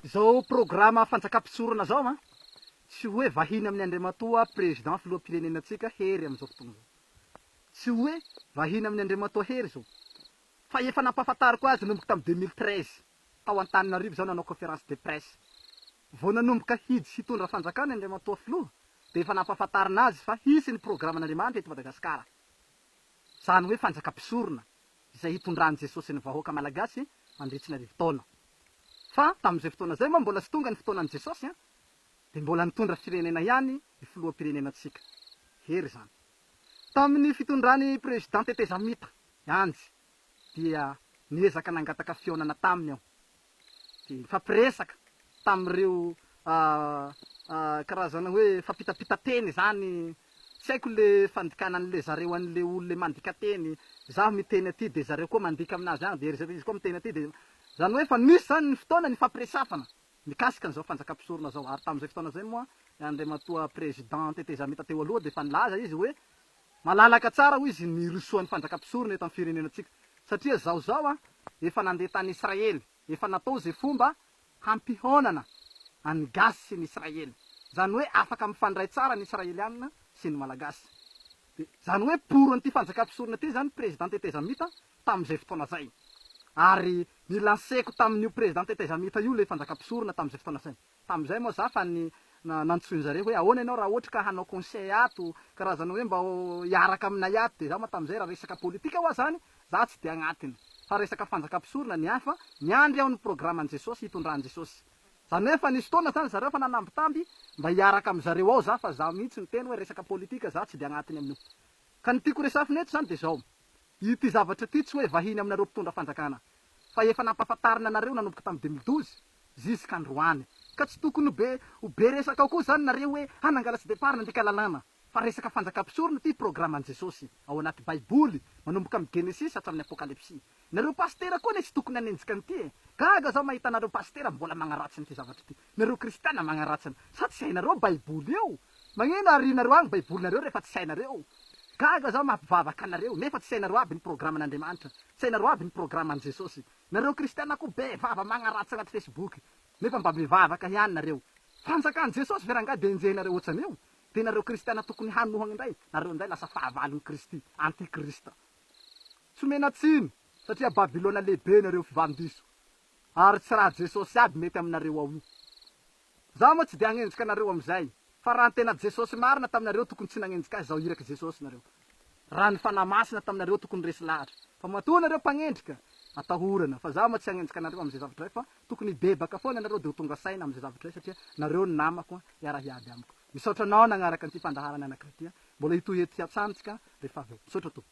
Zao programa fanjakam-pisorona zao tsy hoe vahiny amin'ny Andriamatoa président filoham-pirenenantsika hery am'izao fotoana zao. Tsy hoe vahiny amin'ny Andriamatoa hery zao. Fa efa nampahafantariko azy nanomboka tamy 2013 tao Antananarivo zao nanao conférence de presse. Vao nanomboka hidy sy hitondra fanjakana Andriamatoa filoha de efa nampahafantarina azy fa hisy ny programan'Andriamanitra eto Madagasikara. Zany hoe fanjakam-pisorona izay hitondrany Jesosy ny vahoaka malagasy mandritsina ny fotoana. Fa tam'izay fotoana zay moa mbola tsy tonga ny fotoanan'i Jesosy de mbola nitondra firenena ihany ny filoham-pirenenantsika. Hery zany. Tamin'ny fitondrany président Tete Zamita Anjy dia niezaka nangataka fionana taminy aho. De nifampiresaka tamin'ireo karazana hoe fampitapita-teny zany. Tsy haiko le fandikanan'le zareo an'le olona mandika teny. Zaho miteny aty de zareo koa mandika aminazy agny de izy koa miteny aty de zany hoe fa misy zany ny fotoana ny fampiresafana mikasika an'izao fanjakam-pisorona zao. Ary tam'izay fotoana zay moa Andriamatoa président Tete Zamita teo aloha de fa nilaza izy hoe malalaka tsara hoy izy nirosoan'ny fanjakam-pisorona eto amin'ny firenenantsika. Satria zao efa nandeha tany Israely, efa natao zay fomba hampihonana any gasy sy ny Israely. Zany hoe afaka mifandray tsara ny Israelianina sy ny Malagasy. De zany hoe poro an'ity fanjakam-pisorona ty zany président Tete Zamita tam'izay fotoana zay. Ary nilanseko tamin'io président Tete Zamita io le fanjakam-pisorona tam'izay fotoana zay. Tam'izay moa za fa nantsoiny zareo hoe ahoana ianao raha ohatry ka hanao conseil ato, karazana hoe mba hiaraka aminay ato. De za moa tam'izay raha resaka politika hoa zany, za tsy de agnatiny. Fa resaka fanjakam-pisorona ny hafa, miandry aho ny programan'i Jesosy hitondran'i Jesosy. Zany hoe fa nisy fotoana zany zareo fa nanambitamby mba hiaraka am'zareo ao za fa za mihitsy niteny hoe resaka politika za tsy de agnatiny amin'io. Ka ny tiako resafina eto zany de zao. Ity zavatra ty tsy hoe vahiny aminareo mpitondra fanjakana. Fa efa nampahafantarina anareo nanomboka tamy 2012 jusqu'à androany. Ka tsy tokony ho be resaka ao koa zany nareo hoe nangalatsy départ nandika lalàna. Fa resaka fanjakam-pisorona ty programan'i Jesosy ao anaty baiboly manomboka amy Genesis hatramin'ny Apokalipsy. Nareo pastera koa ne tsy tokony hanenjika an'ity. Gaga zao mahita nareo pastera mbola magnaratsy n'ity zavatra ty. Nareo kristiana magnaratsy. Sa tsy hainareo baiboly eo. Magnino arinareo agny baibolinareo rehefa tsy hainareo. Gaga zao mampivavaka anareo nefa tsy hainareo aby ny programan'Andriamanitra. Tsy hainareo aby ny programan'i Jesosy. Nareo kristiana koa be vava magnaratsy agnaty Facebook. Nefa mba bevavaka ihany nareo. Fanjakan'i Jesosy veranga de enjehinareo ohatrany eo. De nareo kristiana tokony hanohagny indray. Nareo indray lasa fahavalon'ny Kristy, antikrista. Tsy mena tsiny satria Babilôna lehibe nareo fivambiso. Ary tsy raha Jesosy aby mety aminareo ao io. Za moa tsy de agnenjika nareo am'izay. Fa raha tena Jesosy marina taminareo tokony tsy nagnenjika azy zao iraky Jesosy nareo. Raha ny fanamasina taminareo tokony resy lahatra. Fa matoa nareo mpagnendrika atahorana. Fa za moa tsy hagnenjika nareo am'izay zavatra ray fa tokony bebaka foana nareo de ho tonga saina am'izay zavatra ray satria nareo ny namako iara-hiady amiko. Misaotra anao nagnaraka an'ity fandaharana anakirity. Mbola hitohety hiatsantsika rehefa avy eo. Misaotra to.